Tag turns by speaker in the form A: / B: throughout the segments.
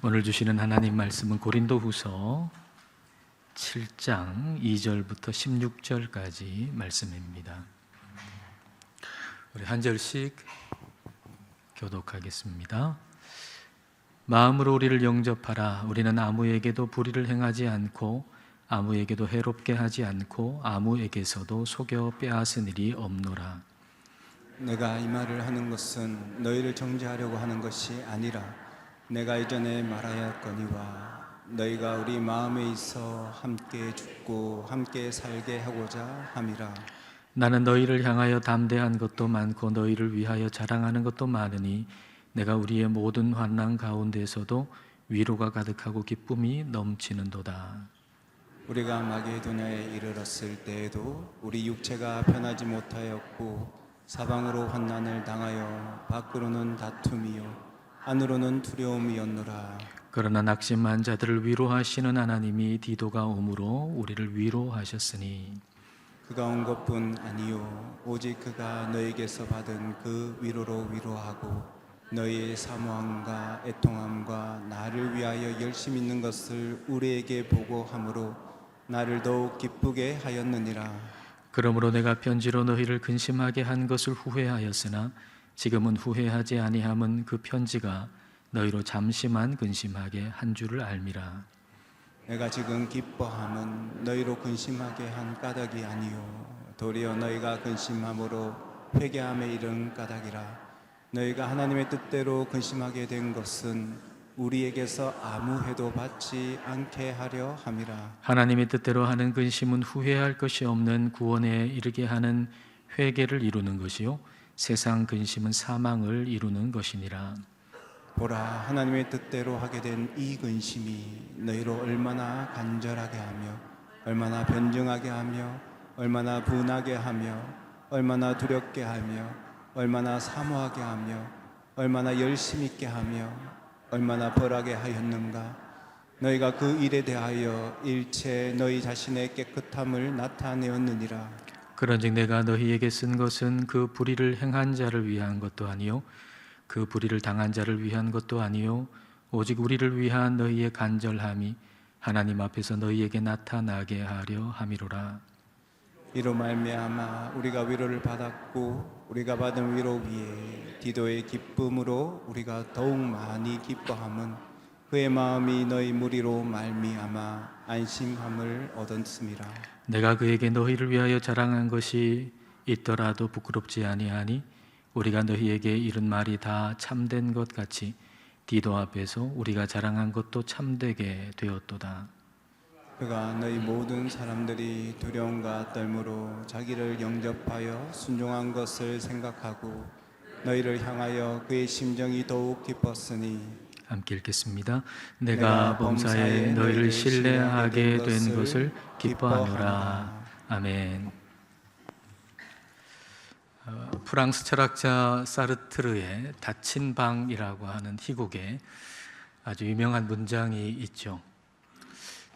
A: 오늘 주시는 하나님 말씀은 고린도후서 7장 2절부터 16절까지 말씀입니다. 우리 한 절씩 교독하겠습니다. 마음으로 우리를 영접하라. 우리는 아무에게도 불의를 행하지 않고 아무에게도 해롭게 하지 않고 아무에게서도 속여 빼앗은 일이 없노라.
B: 내가 이 말을 하는 것은 너희를 정죄하려고 하는 것이 아니라 내가 이전에 말하였거니와 너희가 우리 마음에 있어 함께 죽고 함께 살게 하고자 함이라.
A: 나는 너희를 향하여 담대한 것도 많고 너희를 위하여 자랑하는 것도 많으니 내가 우리의 모든 환난 가운데서도 위로가 가득하고 기쁨이 넘치는도다.
B: 우리가 마게도냐에 이르렀을 때에도 우리 육체가 편하지 못하였고 사방으로 환난을 당하여 밖으로는 다툼이요 안으로는 두려움이었노라.
A: 그러나 낙심한 자들을 위로하시는 하나님이 디도가 오므로 우리를 위로하셨으니
B: 그가 온 것뿐 아니요 오직 그가 너희에게서 받은 그 위로로 위로하고 너희의 사모함과 애통함과 나를 위하여 열심 있는 것을 우리에게 보고함으로 나를 더욱 기쁘게 하였느니라.
A: 그러므로 내가 편지로 너희를 근심하게 한 것을 후회하였으나 지금은 후회하지 아니함은 그 편지가 너희로 잠시만 근심하게 한 줄을 알미라.
B: 내가 지금 기뻐함은 너희로 근심하게 한 까닭이 아니요 도리어 너희가 근심함으로 회개함에 이른 까닭이라. 너희가 하나님의 뜻대로 근심하게 된 것은 우리에게서 아무 해도 받지 않게 하려 함이라.
A: 하나님의 뜻대로 하는 근심은 후회할 것이 없는 구원에 이르게 하는 회개를 이루는 것이요 세상 근심은 사망을 이루는 것이니라.
B: 보라, 하나님의 뜻대로 하게 된 이 근심이 너희로 얼마나 간절하게 하며 얼마나 변증하게 하며 얼마나 분하게 하며 얼마나 두렵게 하며 얼마나 사모하게 하며 얼마나 열심 있게 하며 얼마나 벌하게 하였는가. 너희가 그 일에 대하여 일체 너희 자신의 깨끗함을 나타내었느니라.
A: 그런즉 내가 너희에게 쓴 것은 그 불의를 행한 자를 위한 것도 아니요 그 불의를 당한 자를 위한 것도 아니요 오직 우리를 위한 너희의 간절함이 하나님 앞에서 너희에게 나타나게 하려 함이로라.
B: 이로 말미암아 우리가 위로를 받았고 우리가 받은 위로 위에 디도의 기쁨으로 우리가 더욱 많이 기뻐함은 그의 마음이 너희 무리로 말미암아 안심함을 얻었음이라.
A: 내가 그에게 너희를 위하여 자랑한 것이 있더라도 부끄럽지 아니하니 우리가 너희에게 이른 말이 다 참된 것 같이 디도 앞에서 우리가 자랑한 것도 참되게 되었도다.
B: 그가 너희 모든 사람들이 두려움과 떨므로 자기를 영접하여 순종한 것을 생각하고 너희를 향하여 그의 심정이 더욱 기뻤으니.
A: 함께 읽겠습니다. 내가 범사에 너희를 신뢰하게 된 것을 기뻐하노라. 아멘. 프랑스 철학자 사르트르의 닫힌 방이라고 하는 희곡에 아주 유명한 문장이 있죠.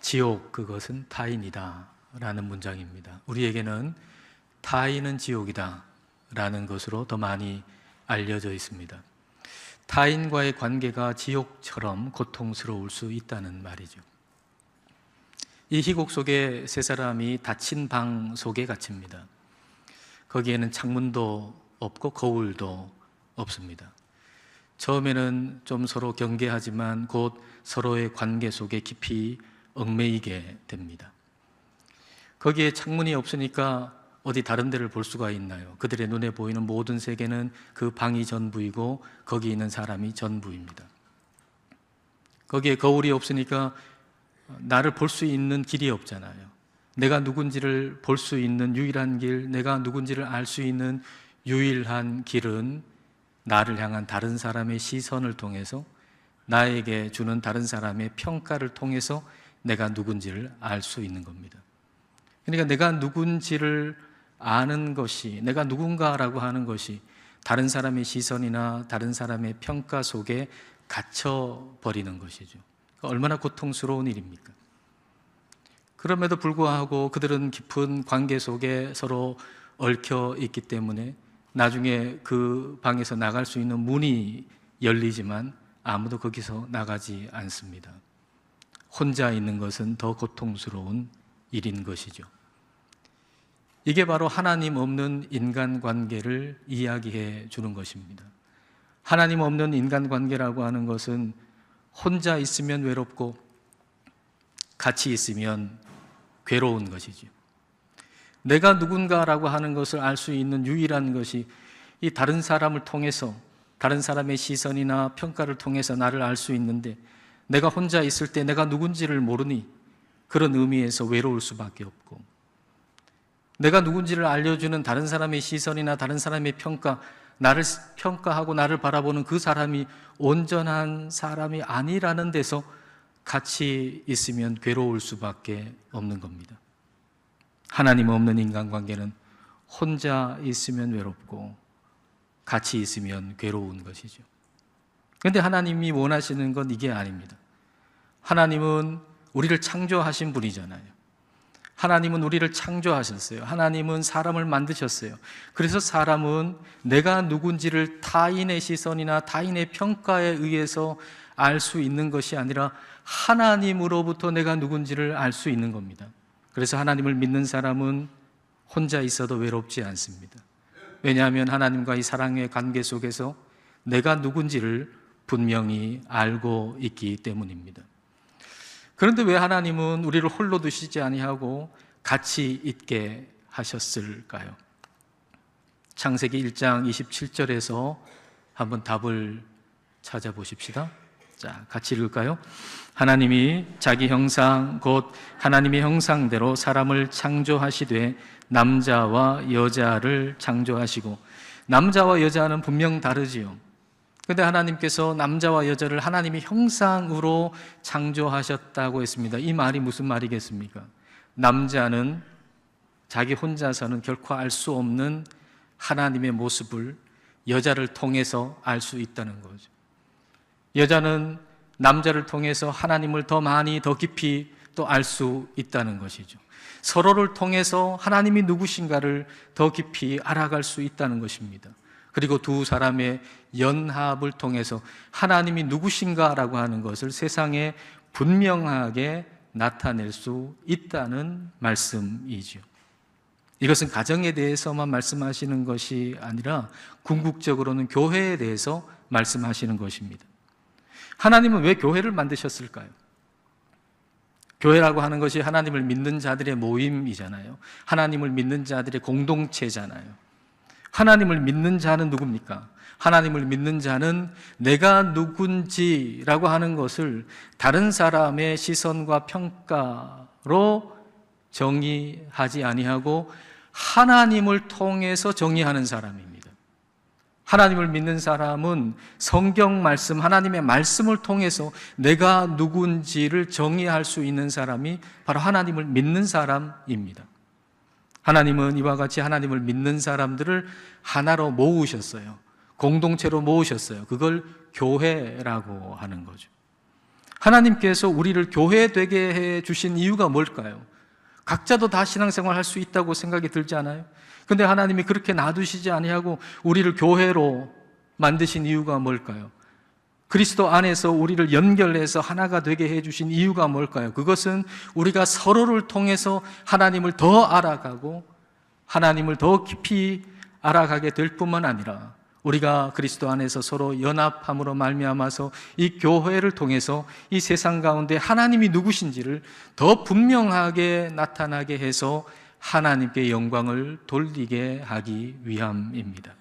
A: 지옥 그것은 타인이다 라는 문장입니다. 우리에게는 타인은 지옥이다 라는 것으로 더 많이 알려져 있습니다. 타인과의 관계가 지옥처럼 고통스러울 수 있다는 말이죠. 이 희곡 속에 세 사람이 닫힌 방 속에 갇힙니다. 거기에는 창문도 없고 거울도 없습니다. 처음에는 좀 서로 경계하지만 곧 서로의 관계 속에 깊이 얽매이게 됩니다. 거기에 창문이 없으니까 어디 다른 데를 볼 수가 있나요? 그들의 눈에 보이는 모든 세계는 그 방이 전부이고 거기 있는 사람이 전부입니다. 거기에 거울이 없으니까 나를 볼 수 있는 길이 없잖아요. 내가 누군지를 볼 수 있는 유일한 길, 내가 누군지를 알 수 있는 유일한 길은 나를 향한 다른 사람의 시선을 통해서 나에게 주는 다른 사람의 평가를 통해서 내가 누군지를 알 수 있는 겁니다. 그러니까 내가 누군지를 아는 것이, 내가 누군가라고 하는 것이 다른 사람의 시선이나 다른 사람의 평가 속에 갇혀버리는 것이죠. 얼마나 고통스러운 일입니까? 그럼에도 불구하고 그들은 깊은 관계 속에 서로 얽혀 있기 때문에 나중에 그 방에서 나갈 수 있는 문이 열리지만 아무도 거기서 나가지 않습니다. 혼자 있는 것은 더 고통스러운 일인 것이죠. 이게 바로 하나님 없는 인간관계를 이야기해 주는 것입니다. 하나님 없는 인간관계라고 하는 것은 혼자 있으면 외롭고 같이 있으면 괴로운 것이죠. 내가 누군가라고 하는 것을 알 수 있는 유일한 것이 이 다른 사람을 통해서, 다른 사람의 시선이나 평가를 통해서 나를 알 수 있는데, 내가 혼자 있을 때 내가 누군지를 모르니 그런 의미에서 외로울 수밖에 없고, 내가 누군지를 알려주는 다른 사람의 시선이나 다른 사람의 평가, 나를 평가하고 나를 바라보는 그 사람이 온전한 사람이 아니라는 데서 같이 있으면 괴로울 수밖에 없는 겁니다. 하나님 없는 인간관계는 혼자 있으면 외롭고 같이 있으면 괴로운 것이죠. 그런데 하나님이 원하시는 건 이게 아닙니다. 하나님은 우리를 창조하신 분이잖아요. 하나님은 우리를 창조하셨어요. 하나님은 사람을 만드셨어요. 그래서 사람은 내가 누군지를 타인의 시선이나 타인의 평가에 의해서 알 수 있는 것이 아니라 하나님으로부터 내가 누군지를 알 수 있는 겁니다. 그래서 하나님을 믿는 사람은 혼자 있어도 외롭지 않습니다. 왜냐하면 하나님과의 사랑의 관계 속에서 내가 누군지를 분명히 알고 있기 때문입니다. 그런데 왜 하나님은 우리를 홀로 두시지 아니하고 같이 있게 하셨을까요? 창세기 1장 27절에서 한번 답을 찾아보십시다. 자, 같이 읽을까요? 하나님이 자기 형상 곧 하나님의 형상대로 사람을 창조하시되 남자와 여자를 창조하시고, 남자와 여자는 분명 다르지요. 그런데 하나님께서 남자와 여자를 하나님의 형상으로 창조하셨다고 했습니다. 이 말이 무슨 말이겠습니까? 남자는 자기 혼자서는 결코 알 수 없는 하나님의 모습을 여자를 통해서 알 수 있다는 거죠. 여자는 남자를 통해서 하나님을 더 많이 더 깊이 또 알 수 있다는 것이죠. 서로를 통해서 하나님이 누구신가를 더 깊이 알아갈 수 있다는 것입니다. 그리고 두 사람의 연합을 통해서 하나님이 누구신가라고 하는 것을 세상에 분명하게 나타낼 수 있다는 말씀이죠. 이것은 가정에 대해서만 말씀하시는 것이 아니라 궁극적으로는 교회에 대해서 말씀하시는 것입니다. 하나님은 왜 교회를 만드셨을까요? 교회라고 하는 것이 하나님을 믿는 자들의 모임이잖아요. 하나님을 믿는 자들의 공동체잖아요. 하나님을 믿는 자는 누굽니까? 하나님을 믿는 자는 내가 누군지라고 하는 것을 다른 사람의 시선과 평가로 정의하지 아니하고 하나님을 통해서 정의하는 사람입니다. 하나님을 믿는 사람은 성경 말씀, 하나님의 말씀을 통해서 내가 누군지를 정의할 수 있는 사람이 바로 하나님을 믿는 사람입니다. 하나님은 이와 같이 하나님을 믿는 사람들을 하나로 모으셨어요. 공동체로 모으셨어요. 그걸 교회라고 하는 거죠. 하나님께서 우리를 교회 되게 해 주신 이유가 뭘까요? 각자도 다 신앙생활 할 수 있다고 생각이 들지 않아요? 근데 하나님이 그렇게 놔두시지 아니하고 우리를 교회로 만드신 이유가 뭘까요? 그리스도 안에서 우리를 연결해서 하나가 되게 해주신 이유가 뭘까요? 그것은 우리가 서로를 통해서 하나님을 더 알아가고 하나님을 더 깊이 알아가게 될 뿐만 아니라 우리가 그리스도 안에서 서로 연합함으로 말미암아서 이 교회를 통해서 이 세상 가운데 하나님이 누구신지를 더 분명하게 나타나게 해서 하나님께 영광을 돌리게 하기 위함입니다.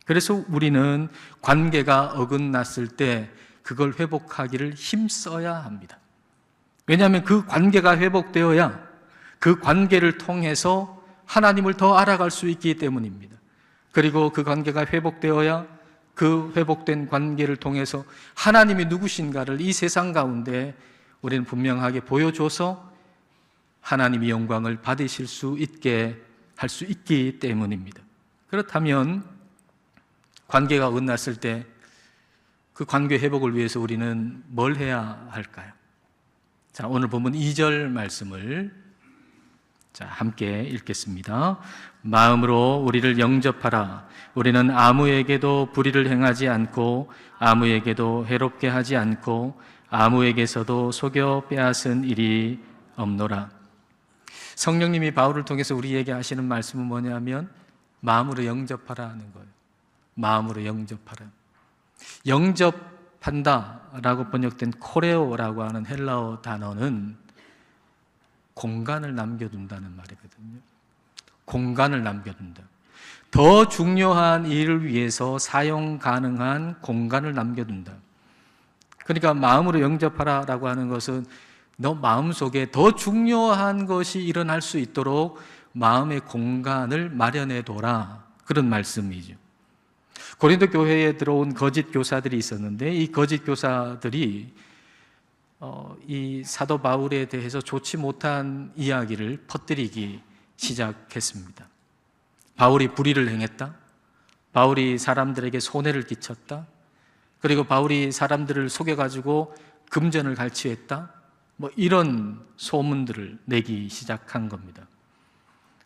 A: 그래서 우리는 관계가 어긋났을 때 그걸 회복하기를 힘써야 합니다. 왜냐하면 그 관계가 회복되어야 그 관계를 통해서 하나님을 더 알아갈 수 있기 때문입니다. 그리고 그 관계가 회복되어야 그 회복된 관계를 통해서 하나님이 누구신가를 이 세상 가운데 우리는 분명하게 보여줘서 하나님이 영광을 받으실 수 있게 할 수 있기 때문입니다. 그렇다면 관계가 어긋났을 때 그 관계 회복을 위해서 우리는 뭘 해야 할까요? 자, 오늘 본문 2절 말씀을 함께 읽겠습니다. 마음으로 우리를 영접하라. 우리는 아무에게도 불의를 행하지 않고 아무에게도 해롭게 하지 않고 아무에게서도 속여 빼앗은 일이 없노라. 성령님이 바울을 통해서 우리에게 하시는 말씀은 뭐냐면 마음으로 영접하라 하는 거예요. 마음으로 영접하라. 영접한다라고 번역된 코레오라고 하는 헬라어 단어는 공간을 남겨둔다는 말이거든요. 공간을 남겨둔다. 더 중요한 일을 위해서 사용 가능한 공간을 남겨둔다. 그러니까 마음으로 영접하라라고 하는 것은 너 마음속에 더 중요한 것이 일어날 수 있도록 마음의 공간을 마련해둬라. 그런 말씀이죠. 고린도 교회에 들어온 거짓 교사들이 있었는데 이 거짓 교사들이 이 사도 바울에 대해서 좋지 못한 이야기를 퍼뜨리기 시작했습니다. 바울이 불의를 행했다. 바울이 사람들에게 손해를 끼쳤다. 그리고 바울이 사람들을 속여가지고 금전을 갈취했다. 이런 소문들을 내기 시작한 겁니다.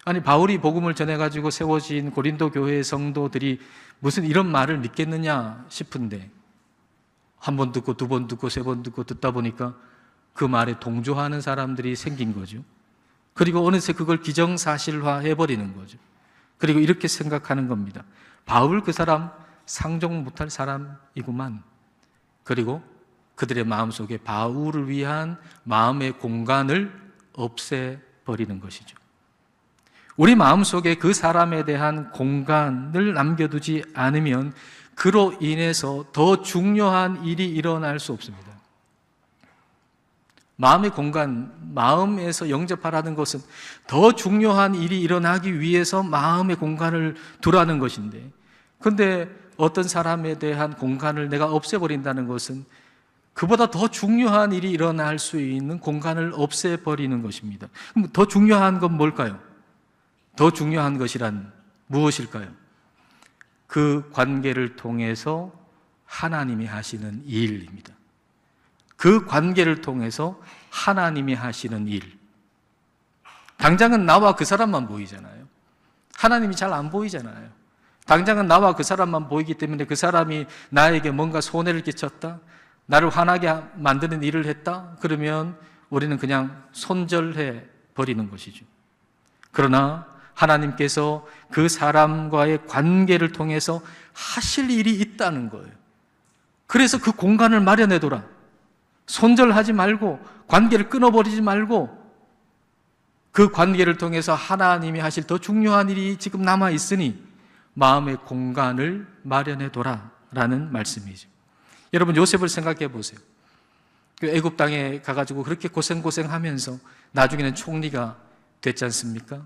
A: 아니, 바울이 복음을 전해가지고 세워진 고린도 교회의 성도들이 무슨 이런 말을 믿겠느냐 싶은데 한 번 듣고 두 번 듣고 세 번 듣고 듣다 보니까 그 말에 동조하는 사람들이 생긴 거죠. 그리고 어느새 그걸 기정사실화 해버리는 거죠. 그리고 이렇게 생각하는 겁니다. 바울 그 사람 상종 못할 사람이구만. 그리고 그들의 마음속에 바울을 위한 마음의 공간을 없애버리는 것이죠. 우리 마음속에 그 사람에 대한 공간을 남겨두지 않으면 그로 인해서 더 중요한 일이 일어날 수 없습니다. 마음의 공간, 마음에서 영접하라는 것은 더 중요한 일이 일어나기 위해서 마음의 공간을 두라는 것인데, 그런데 어떤 사람에 대한 공간을 내가 없애버린다는 것은 그보다 더 중요한 일이 일어날 수 있는 공간을 없애버리는 것입니다. 그럼 더 중요한 건 뭘까요? 더 중요한 것이란 무엇일까요? 그 관계를 통해서 하나님이 하시는 일입니다. 그 관계를 통해서 하나님이 하시는 일. 당장은 나와 그 사람만 보이잖아요. 하나님이 잘 안 보이잖아요. 당장은 나와 그 사람만 보이기 때문에 그 사람이 나에게 뭔가 손해를 끼쳤다, 나를 화나게 만드는 일을 했다, 그러면 우리는 그냥 손절해 버리는 것이죠. 그러나 하나님께서 그 사람과의 관계를 통해서 하실 일이 있다는 거예요. 그래서 그 공간을 마련해둬라. 손절하지 말고, 관계를 끊어버리지 말고, 그 관계를 통해서 하나님이 하실 더 중요한 일이 지금 남아있으니 마음의 공간을 마련해둬라 라는 말씀이죠. 여러분, 요셉을 생각해 보세요. 그 애굽 땅에 가가지고 그렇게 고생하면서 나중에는 총리가 됐지 않습니까?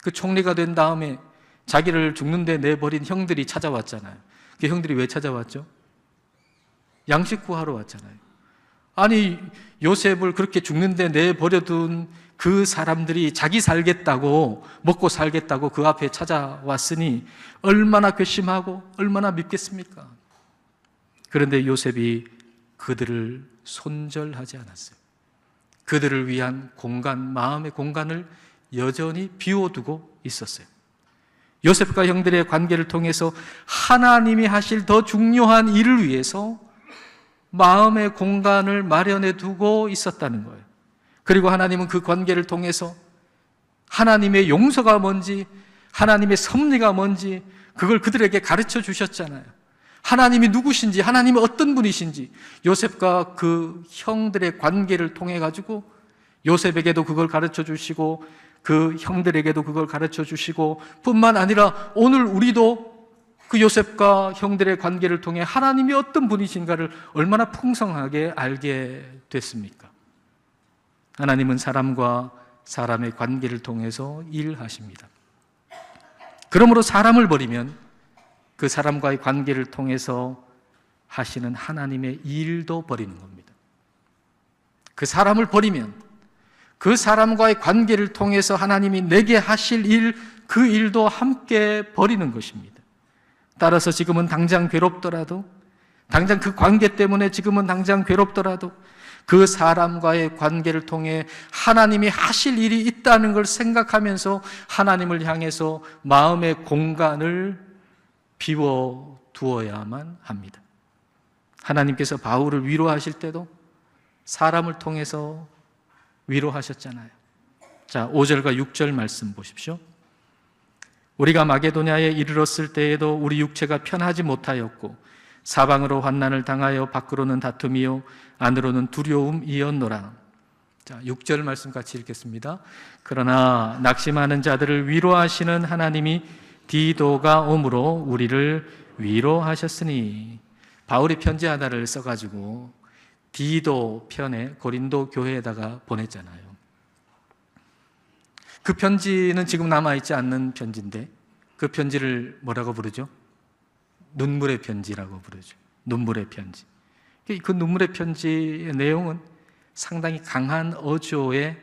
A: 그 총리가 된 다음에 자기를 죽는데 내버린 형들이 찾아왔잖아요. 그 형들이 왜 찾아왔죠? 양식 구하러 왔잖아요. 아니, 요셉을 그렇게 죽는데 내버려둔 그 사람들이 자기 살겠다고, 먹고 살겠다고 그 앞에 찾아왔으니 얼마나 괘씸하고 얼마나 밉겠습니까? 그런데 요셉이 그들을 손절하지 않았어요. 그들을 위한 공간, 마음의 공간을 여전히 비워두고 있었어요. 요셉과 형들의 관계를 통해서 하나님이 하실 더 중요한 일을 위해서 마음의 공간을 마련해 두고 있었다는 거예요. 그리고 하나님은 그 관계를 통해서 하나님의 용서가 뭔지, 하나님의 섭리가 뭔지 그걸 그들에게 가르쳐 주셨잖아요. 하나님이 누구신지, 하나님이 어떤 분이신지 요셉과 그 형들의 관계를 통해 가지고 요셉에게도 그걸 가르쳐 주시고 그 형들에게도 그걸 가르쳐 주시고, 뿐만 아니라 오늘 우리도 그 요셉과 형들의 관계를 통해 하나님이 어떤 분이신가를 얼마나 풍성하게 알게 됐습니까? 하나님은 사람과 사람의 관계를 통해서 일하십니다. 그러므로 사람을 버리면 그 사람과의 관계를 통해서 하시는 하나님의 일도 버리는 겁니다. 그 사람을 버리면 그 사람과의 관계를 통해서 하나님이 내게 하실 일, 그 일도 함께 버리는 것입니다. 따라서 지금은 당장 괴롭더라도, 당장 그 관계 때문에 지금은 당장 괴롭더라도 그 사람과의 관계를 통해 하나님이 하실 일이 있다는 걸 생각하면서 하나님을 향해서 마음의 공간을 비워 두어야만 합니다. 하나님께서 바울을 위로하실 때도 사람을 통해서 위로하셨잖아요. 자, 5절과 6절 말씀 보십시오. 우리가 마게도냐에 이르렀을 때에도 우리 육체가 편하지 못하였고 사방으로 환난을 당하여 밖으로는 다툼이요 안으로는 두려움이었노라. 자, 6절 말씀 같이 읽겠습니다. 그러나 낙심하는 자들을 위로하시는 하나님이 디도가 오므로 우리를 위로하셨으니. 바울이 편지 하나를 써가지고 디도 편에 고린도 교회에다가 보냈잖아요. 그 편지는 지금 남아있지 않는 편지인데 그 편지를 뭐라고 부르죠? 눈물의 편지라고 부르죠. 눈물의 편지. 그 눈물의 편지의 내용은 상당히 강한 어조의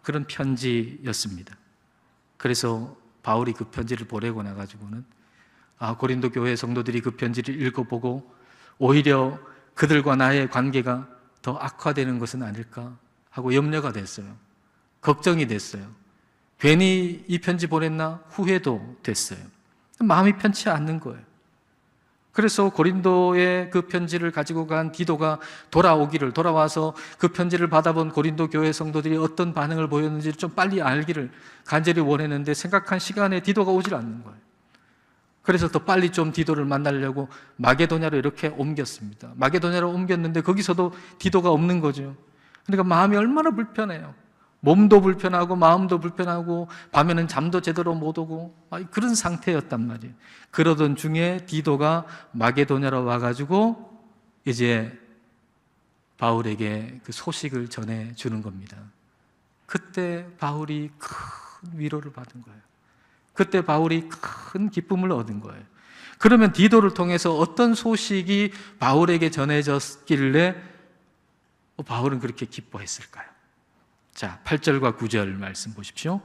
A: 그런 편지였습니다. 그래서 바울이 그 편지를 보내고 나가지고는 고린도 교회 성도들이 그 편지를 읽어보고 오히려 그들과 나의 관계가 더 악화되는 것은 아닐까 하고 염려가 됐어요. 걱정이 됐어요. 괜히 이 편지 보냈나 후회도 됐어요. 마음이 편치 않는 거예요. 그래서 고린도의 그 편지를 가지고 간 디도가 돌아와서 그 편지를 받아본 고린도 교회 성도들이 어떤 반응을 보였는지 좀 빨리 알기를 간절히 원했는데 생각한 시간에 디도가 오질 않는 거예요. 그래서 더 빨리 좀 디도를 만나려고 마게도냐로 이렇게 옮겼습니다. 마게도냐로 옮겼는데 거기서도 디도가 없는 거죠. 그러니까 마음이 얼마나 불편해요. 몸도 불편하고 마음도 불편하고 밤에는 잠도 제대로 못 오고 그런 상태였단 말이에요. 그러던 중에 디도가 마게도냐로 와가지고 이제 바울에게 그 소식을 전해주는 겁니다. 그때 바울이 큰 위로를 받은 거예요. 그때 바울이 큰 기쁨을 얻은 거예요. 그러면 디도를 통해서 어떤 소식이 바울에게 전해졌길래 바울은 그렇게 기뻐했을까요? 자, 8절과 9절 말씀 보십시오.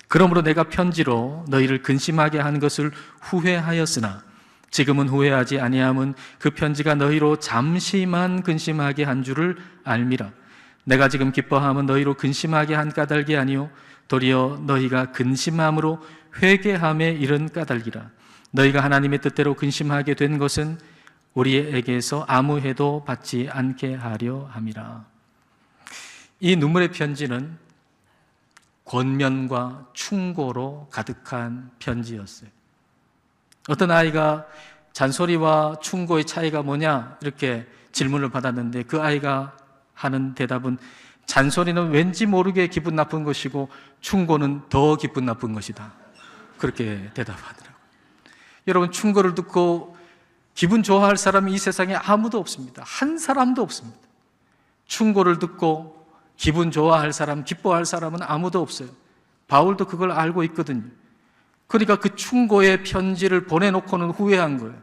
A: 그러므로 내가 편지로 너희를 근심하게 한 것을 후회하였으나 지금은 후회하지 아니함은 그 편지가 너희로 잠시만 근심하게 한 줄을 알미라. 내가 지금 기뻐함은 너희로 근심하게 한 까닭이 아니요 도리어 너희가 근심함으로 회개함에 이른 까닭이라. 너희가 하나님의 뜻대로 근심하게 된 것은 우리에게서 아무 해도 받지 않게 하려 함이라. 이 눈물의 편지는 권면과 충고로 가득한 편지였어요. 어떤 아이가 잔소리와 충고의 차이가 뭐냐 이렇게 질문을 받았는데 그 아이가 하는 대답은 잔소리는 왠지 모르게 기분 나쁜 것이고 충고는 더 기분 나쁜 것이다. 그렇게 대답하더라고요. 여러분, 충고를 듣고 기분 좋아할 사람이 이 세상에 아무도 없습니다. 한 사람도 없습니다. 충고를 듣고 기분 좋아할 사람, 기뻐할 사람은 아무도 없어요. 바울도 그걸 알고 있거든요. 그러니까 그 충고의 편지를 보내놓고는 후회한 거예요.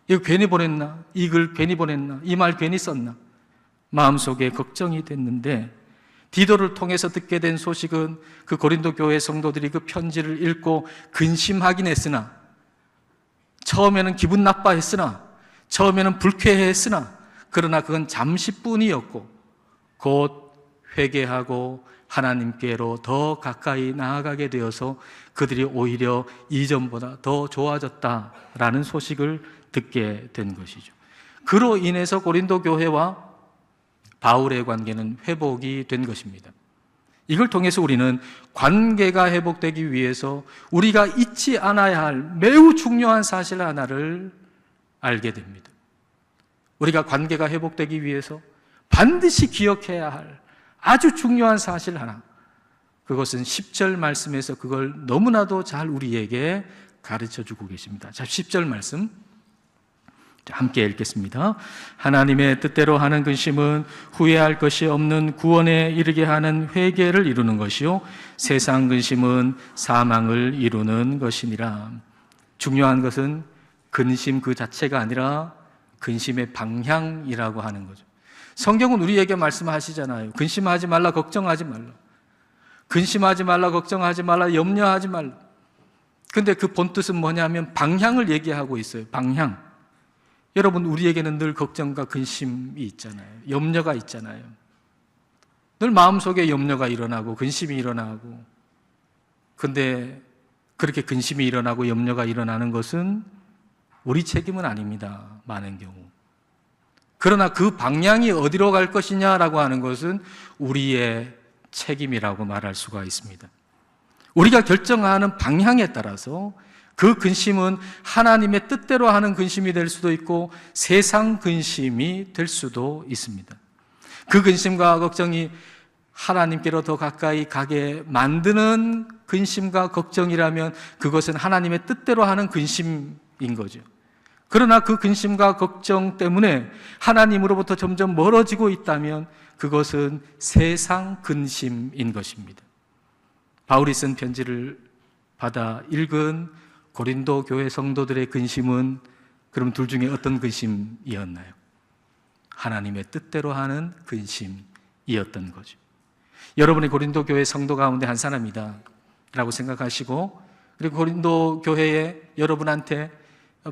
A: 이거 괜히 보냈나? 이 글 괜히 보냈나? 이 말 괜히 썼나? 마음속에 걱정이 됐는데 디도를 통해서 듣게 된 소식은 그 고린도 교회 성도들이 그 편지를 읽고 근심하긴 했으나, 처음에는 기분 나빠했으나, 처음에는 불쾌했으나, 그러나 그건 잠시뿐이었고 곧 회개하고 하나님께로 더 가까이 나아가게 되어서 그들이 오히려 이전보다 더 좋아졌다라는 소식을 듣게 된 것이죠. 그로 인해서 고린도 교회와 바울의 관계는 회복이 된 것입니다. 이걸 통해서 우리는 관계가 회복되기 위해서 우리가 잊지 않아야 할 매우 중요한 사실 하나를 알게 됩니다. 우리가 관계가 회복되기 위해서 반드시 기억해야 할 아주 중요한 사실 하나, 그것은 10절 말씀에서 그걸 너무나도 잘 우리에게 가르쳐주고 계십니다. 자, 10절 말씀 함께 읽겠습니다. 하나님의 뜻대로 하는 근심은 후회할 것이 없는 구원에 이르게 하는 회개를 이루는 것이요 세상 근심은 사망을 이루는 것이니라. 중요한 것은 근심 그 자체가 아니라 근심의 방향이라고 하는 거죠. 성경은 우리에게 말씀하시잖아요. 근심하지 말라, 걱정하지 말라. 근심하지 말라, 걱정하지 말라, 염려하지 말라. 근데 그 본뜻은 뭐냐면 방향을 얘기하고 있어요. 방향. 여러분, 우리에게는 늘 걱정과 근심이 있잖아요. 염려가 있잖아요. 늘 마음속에 염려가 일어나고 근심이 일어나고, 근데 그렇게 근심이 일어나고 염려가 일어나는 것은 우리 책임은 아닙니다. 많은 경우. 그러나 그 방향이 어디로 갈 것이냐라고 하는 것은 우리의 책임이라고 말할 수가 있습니다. 우리가 결정하는 방향에 따라서 그 근심은 하나님의 뜻대로 하는 근심이 될 수도 있고 세상 근심이 될 수도 있습니다. 그 근심과 걱정이 하나님께로 더 가까이 가게 만드는 근심과 걱정이라면 그것은 하나님의 뜻대로 하는 근심인 거죠. 그러나 그 근심과 걱정 때문에 하나님으로부터 점점 멀어지고 있다면 그것은 세상 근심인 것입니다. 바울이 쓴 편지를 받아 읽은 고린도 교회 성도들의 근심은 그럼 둘 중에 어떤 근심이었나요? 하나님의 뜻대로 하는 근심이었던 거죠. 여러분이 고린도 교회 성도 가운데 한 사람이다 라고 생각하시고, 그리고 고린도 교회에 여러분한테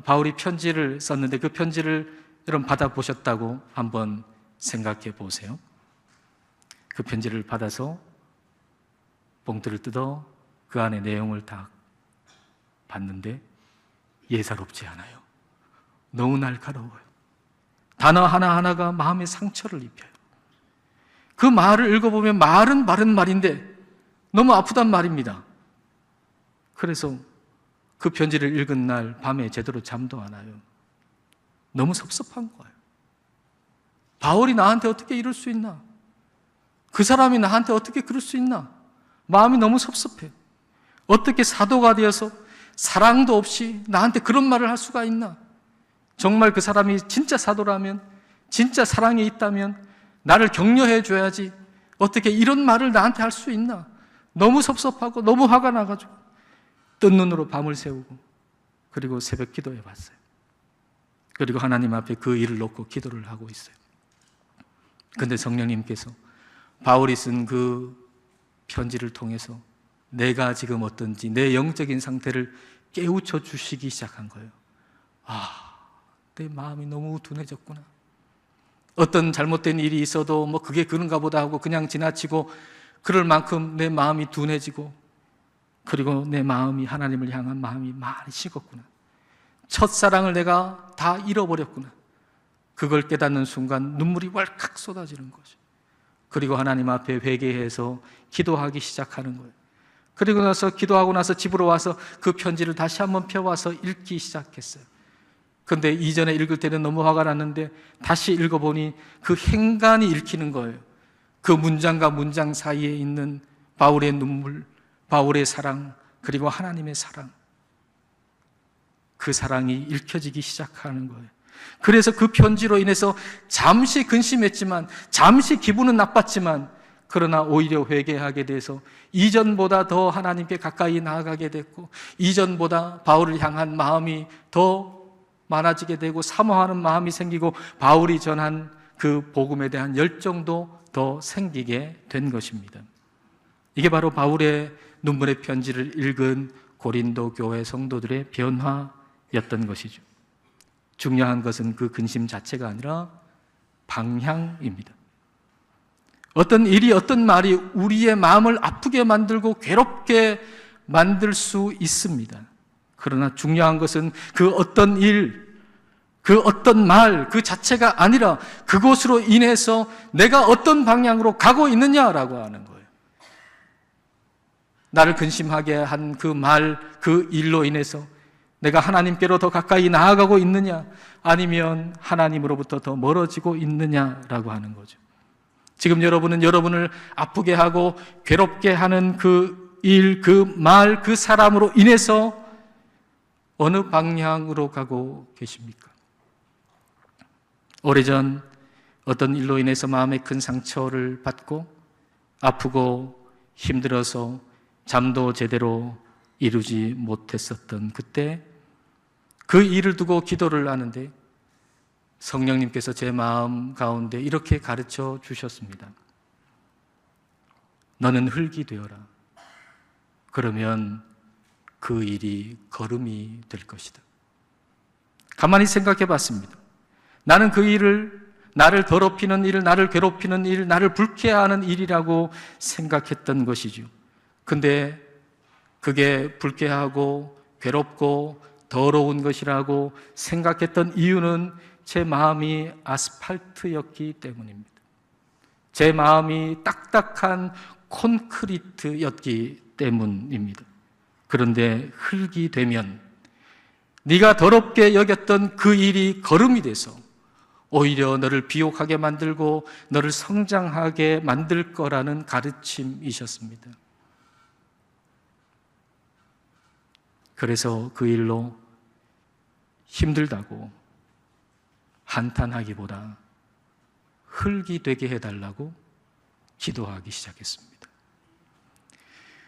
A: 바울이 편지를 썼는데 그 편지를 여러분 받아보셨다고 한번 생각해 보세요. 그 편지를 받아서 봉투를 뜯어 그 안에 내용을 다 봤는데 예사롭지 않아요. 너무 날카로워요. 단어 하나하나가 마음에 상처를 입혀요. 그 말을 읽어보면 말은 바른 말인데 너무 아프단 말입니다. 그래서 그 편지를 읽은 날 밤에 제대로 잠도 안 와요. 너무 섭섭한 거예요. 바울이 나한테 어떻게 이럴 수 있나? 그 사람이 나한테 어떻게 그럴 수 있나? 마음이 너무 섭섭해. 어떻게 사도가 되어서 사랑도 없이 나한테 그런 말을 할 수가 있나? 정말 그 사람이 진짜 사도라면, 진짜 사랑이 있다면 나를 격려해 줘야지 어떻게 이런 말을 나한테 할 수 있나? 너무 섭섭하고 너무 화가 나가지고 뜬 눈으로 밤을 새우고 그리고 새벽 기도해 봤어요. 그리고 하나님 앞에 그 일을 놓고 기도를 하고 있어요. 근데 성령님께서 바울이 쓴 그 편지를 통해서 내가 지금 어떤지 내 영적인 상태를 깨우쳐 주시기 시작한 거예요. 내 마음이 너무 둔해졌구나. 어떤 잘못된 일이 있어도 뭐 그게 그런가 보다 하고 그냥 지나치고 그럴 만큼 내 마음이 둔해지고, 그리고 내 마음이 하나님을 향한 마음이 많이 식었구나. 첫사랑을 내가 다 잃어버렸구나. 그걸 깨닫는 순간 눈물이 왈칵 쏟아지는 거죠. 그리고 하나님 앞에 회개해서 기도하기 시작하는 거예요. 그리고 나서 기도하고 나서 집으로 와서 그 편지를 다시 한번 펴와서 읽기 시작했어요. 근데 이전에 읽을 때는 너무 화가 났는데 다시 읽어보니 그 행간이 읽히는 거예요. 그 문장과 문장 사이에 있는 바울의 눈물, 바울의 사랑, 그리고 하나님의 사랑, 그 사랑이 읽혀지기 시작하는 거예요. 그래서 그 편지로 인해서 잠시 근심했지만, 잠시 기분은 나빴지만, 그러나 오히려 회개하게 돼서 이전보다 더 하나님께 가까이 나아가게 됐고, 이전보다 바울을 향한 마음이 더 많아지게 되고 사모하는 마음이 생기고 바울이 전한 그 복음에 대한 열정도 더 생기게 된 것입니다. 이게 바로 바울의 눈물의 편지를 읽은 고린도 교회 성도들의 변화였던 것이죠. 중요한 것은 그 근심 자체가 아니라 방향입니다. 어떤 일이, 어떤 말이 우리의 마음을 아프게 만들고 괴롭게 만들 수 있습니다. 그러나 중요한 것은 그 어떤 일, 그 어떤 말, 그 자체가 아니라 그것으로 인해서 내가 어떤 방향으로 가고 있느냐라고 하는 거예요. 나를 근심하게 한 그 말, 그 일로 인해서 내가 하나님께로 더 가까이 나아가고 있느냐, 아니면 하나님으로부터 더 멀어지고 있느냐라고 하는 거죠. 지금 여러분은 여러분을 아프게 하고 괴롭게 하는 그 일, 그 말, 그 사람으로 인해서 어느 방향으로 가고 계십니까? 오래전 어떤 일로 인해서 마음에 큰 상처를 받고 아프고 힘들어서 잠도 제대로 이루지 못했었던 그때 그 일을 두고 기도를 하는데 성령님께서 제 마음 가운데 이렇게 가르쳐 주셨습니다. 너는 흙이 되어라. 그러면 그 일이 걸음이 될 것이다. 가만히 생각해 봤습니다. 나는 그 일을, 나를 더럽히는 일, 나를 괴롭히는 일, 나를 불쾌하는 일이라고 생각했던 것이죠. 근데 그게 불쾌하고 괴롭고 더러운 것이라고 생각했던 이유는 제 마음이 아스팔트였기 때문입니다. 제 마음이 딱딱한 콘크리트였기 때문입니다. 그런데 흙이 되면 네가 더럽게 여겼던 그 일이 거름이 돼서 오히려 너를 비옥하게 만들고 너를 성장하게 만들 거라는 가르침이셨습니다. 그래서 그 일로 힘들다고 한탄하기보다 흙이 되게 해달라고 기도하기 시작했습니다.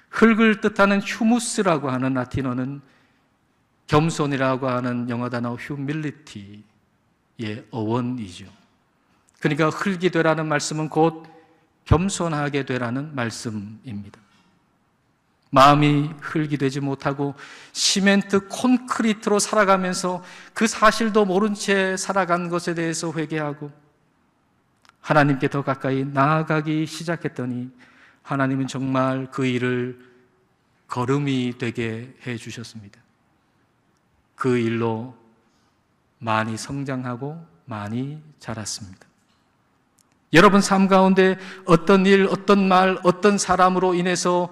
A: 흙을 뜻하는 휴무스라고 하는 라틴어는 겸손이라고 하는 영어 단어 humility의 어원이죠. 그러니까 흙이 되라는 말씀은 곧 겸손하게 되라는 말씀입니다. 마음이 흙이 되지 못하고 시멘트 콘크리트로 살아가면서 그 사실도 모른 채 살아간 것에 대해서 회개하고 하나님께 더 가까이 나아가기 시작했더니 하나님은 정말 그 일을 걸음이 되게 해 주셨습니다. 그 일로 많이 성장하고 많이 자랐습니다. 여러분 삶 가운데 어떤 일, 어떤 말, 어떤 사람으로 인해서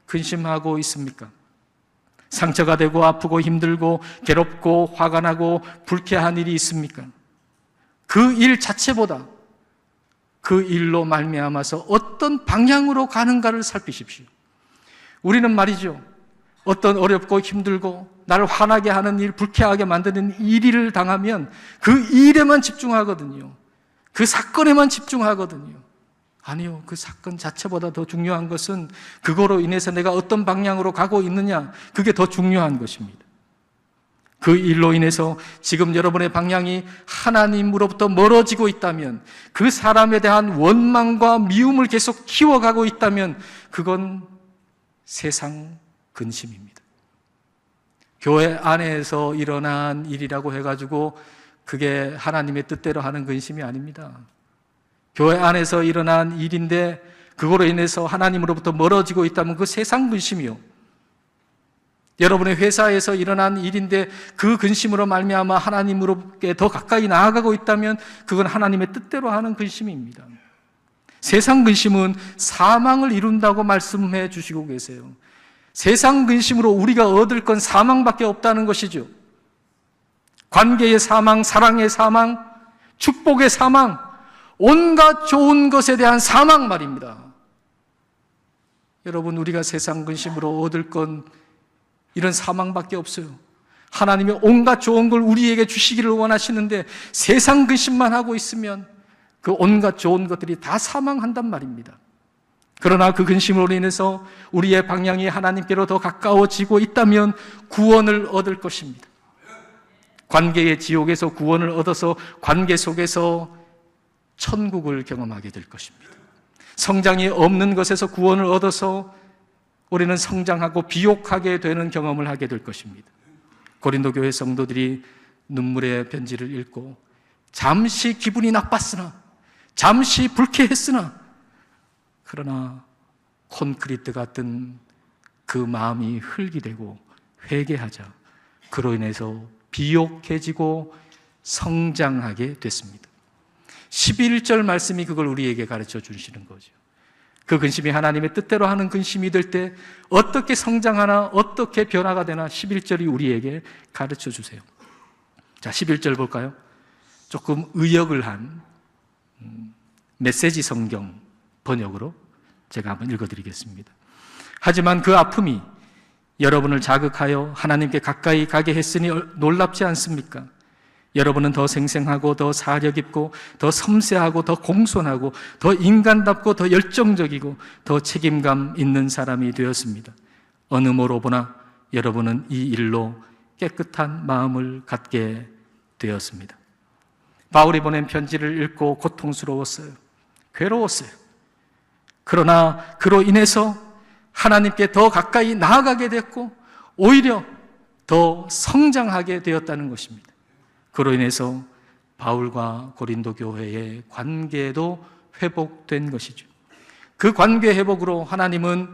A: 근심하고 있습니까? 상처가 되고 아프고 힘들고 괴롭고 화가 나고 불쾌한 일이 있습니까? 그 일 자체보다 그 일로 말미암아서 어떤 방향으로 가는가를 살피십시오. 우리는 말이죠, 어떤 어렵고 힘들고 나를 화나게 하는 일, 불쾌하게 만드는 일을 당하면 그 일에만 집중하거든요. 그 사건에만 집중하거든요. 아니요, 그 사건 자체보다 더 중요한 것은 그거로 인해서 내가 어떤 방향으로 가고 있느냐, 그게 더 중요한 것입니다. 그 일로 인해서 지금 여러분의 방향이 하나님으로부터 멀어지고 있다면, 그 사람에 대한 원망과 미움을 계속 키워가고 있다면 그건 세상 근심입니다. 교회 안에서 일어난 일이라고 해가지고 그게 하나님의 뜻대로 하는 근심이 아닙니다. 교회 안에서 일어난 일인데 그거로 인해서 하나님으로부터 멀어지고 있다면 그 세상 근심이요. 여러분의 회사에서 일어난 일인데 그 근심으로 말미암아 하나님으로께 더 가까이 나아가고 있다면 그건 하나님의 뜻대로 하는 근심입니다. 세상 근심은 사망을 이룬다고 말씀해 주시고 계세요. 세상 근심으로 우리가 얻을 건 사망밖에 없다는 것이죠. 관계의 사망, 사랑의 사망, 축복의 사망, 온갖 좋은 것에 대한 사망 말입니다. 여러분, 우리가 세상 근심으로 얻을 건 이런 사망밖에 없어요. 하나님의 온갖 좋은 걸 우리에게 주시기를 원하시는데 세상 근심만 하고 있으면 그 온갖 좋은 것들이 다 사망한단 말입니다. 그러나 그 근심으로 인해서 우리의 방향이 하나님께로 더 가까워지고 있다면 구원을 얻을 것입니다. 관계의 지옥에서 구원을 얻어서 관계 속에서 천국을 경험하게 될 것입니다. 성장이 없는 것에서 구원을 얻어서 우리는 성장하고 비옥하게 되는 경험을 하게 될 것입니다. 고린도 교회 성도들이 눈물의 편지를 읽고 잠시 기분이 나빴으나, 잠시 불쾌했으나, 그러나 콘크리트 같은 그 마음이 흙이 되고 회개하자 그로 인해서 비옥해지고 성장하게 됐습니다. 11절 말씀이 그걸 우리에게 가르쳐 주시는 거죠. 그 근심이 하나님의 뜻대로 하는 근심이 될 때 어떻게 성장하나, 어떻게 변화가 되나 11절이 우리에게 가르쳐 주세요. 자, 11절 볼까요? 조금 의역을 한 메시지 성경 번역으로 제가 한번 읽어드리겠습니다. 하지만 그 아픔이 여러분을 자극하여 하나님께 가까이 가게 했으니 놀랍지 않습니까? 여러분은 더 생생하고 더 사려 깊고 더 섬세하고 더 공손하고 더 인간답고 더 열정적이고 더 책임감 있는 사람이 되었습니다. 어느 모로 보나 여러분은 이 일로 깨끗한 마음을 갖게 되었습니다. 바울이 보낸 편지를 읽고 고통스러웠어요. 괴로웠어요. 그러나 그로 인해서 하나님께 더 가까이 나아가게 됐고 오히려 더 성장하게 되었다는 것입니다. 그로 인해서 바울과 고린도 교회의 관계도 회복된 것이죠. 그 관계 회복으로 하나님은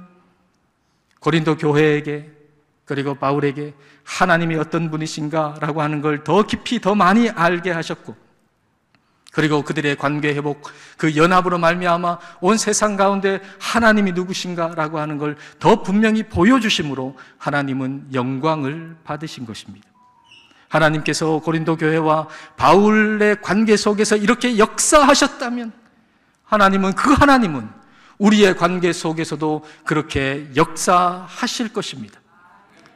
A: 고린도 교회에게 그리고 바울에게 하나님이 어떤 분이신가라고 하는 걸 더 깊이 더 많이 알게 하셨고, 그리고 그들의 관계 회복, 그 연합으로 말미암아 온 세상 가운데 하나님이 누구신가라고 하는 걸 더 분명히 보여주심으로 하나님은 영광을 받으신 것입니다. 하나님께서 고린도 교회와 바울의 관계 속에서 이렇게 역사하셨다면 하나님은 우리의 관계 속에서도 그렇게 역사하실 것입니다.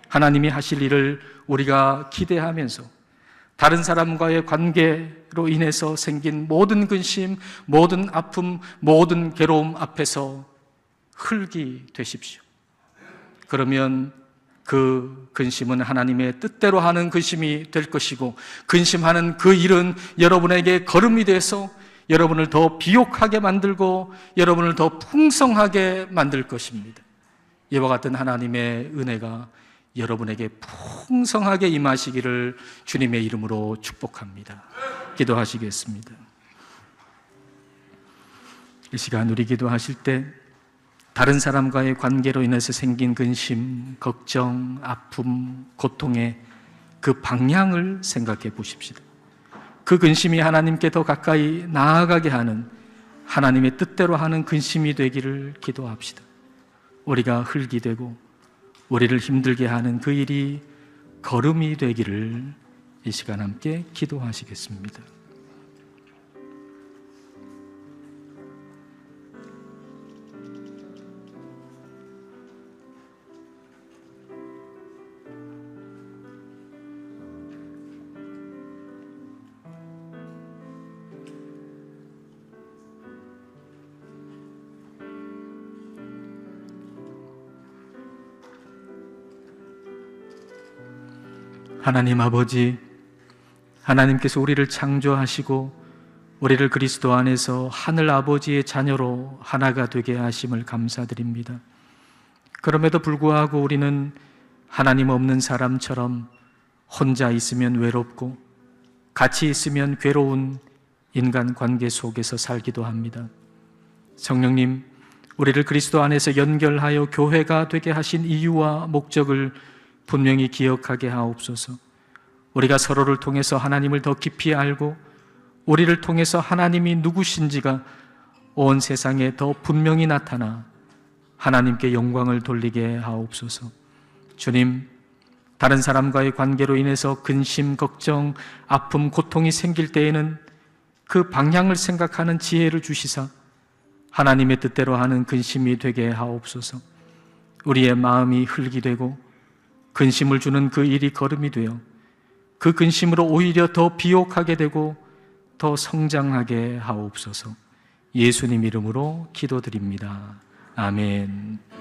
A: 하나님이 하실 일을 우리가 기대하면서 다른 사람과의 관계로 인해서 생긴 모든 근심, 모든 아픔, 모든 괴로움 앞에서 흙이 되십시오. 그러면 그 근심은 하나님의 뜻대로 하는 근심이 될 것이고, 근심하는 그 일은 여러분에게 걸음이 돼서 여러분을 더 비옥하게 만들고 여러분을 더 풍성하게 만들 것입니다. 이와 같은 하나님의 은혜가 여러분에게 풍성하게 임하시기를 주님의 이름으로 축복합니다. 기도하시겠습니다. 이 시간 우리 기도하실 때 다른 사람과의 관계로 인해서 생긴 근심, 걱정, 아픔, 고통의 그 방향을 생각해 보십시다. 그 근심이 하나님께 더 가까이 나아가게 하는 하나님의 뜻대로 하는 근심이 되기를 기도합시다. 우리가 흙이 되고 우리를 힘들게 하는 그 일이 걸음이 되기를 이 시간 함께 기도하시겠습니다. 하나님 아버지, 하나님께서 우리를 창조하시고 우리를 그리스도 안에서 하늘 아버지의 자녀로 하나가 되게 하심을 감사드립니다. 그럼에도 불구하고 우리는 하나님 없는 사람처럼 혼자 있으면 외롭고 같이 있으면 괴로운 인간 관계 속에서 살기도 합니다. 성령님, 우리를 그리스도 안에서 연결하여 교회가 되게 하신 이유와 목적을 분명히 기억하게 하옵소서. 우리가 서로를 통해서 하나님을 더 깊이 알고 우리를 통해서 하나님이 누구신지가 온 세상에 더 분명히 나타나 하나님께 영광을 돌리게 하옵소서. 주님, 다른 사람과의 관계로 인해서 근심, 걱정, 아픔, 고통이 생길 때에는 그 방향을 생각하는 지혜를 주시사 하나님의 뜻대로 하는 근심이 되게 하옵소서. 우리의 마음이 흙이 되고 근심을 주는 그 일이 걸음이 되어 그 근심으로 오히려 더 비옥하게 되고 더 성장하게 하옵소서. 예수님 이름으로 기도드립니다. 아멘.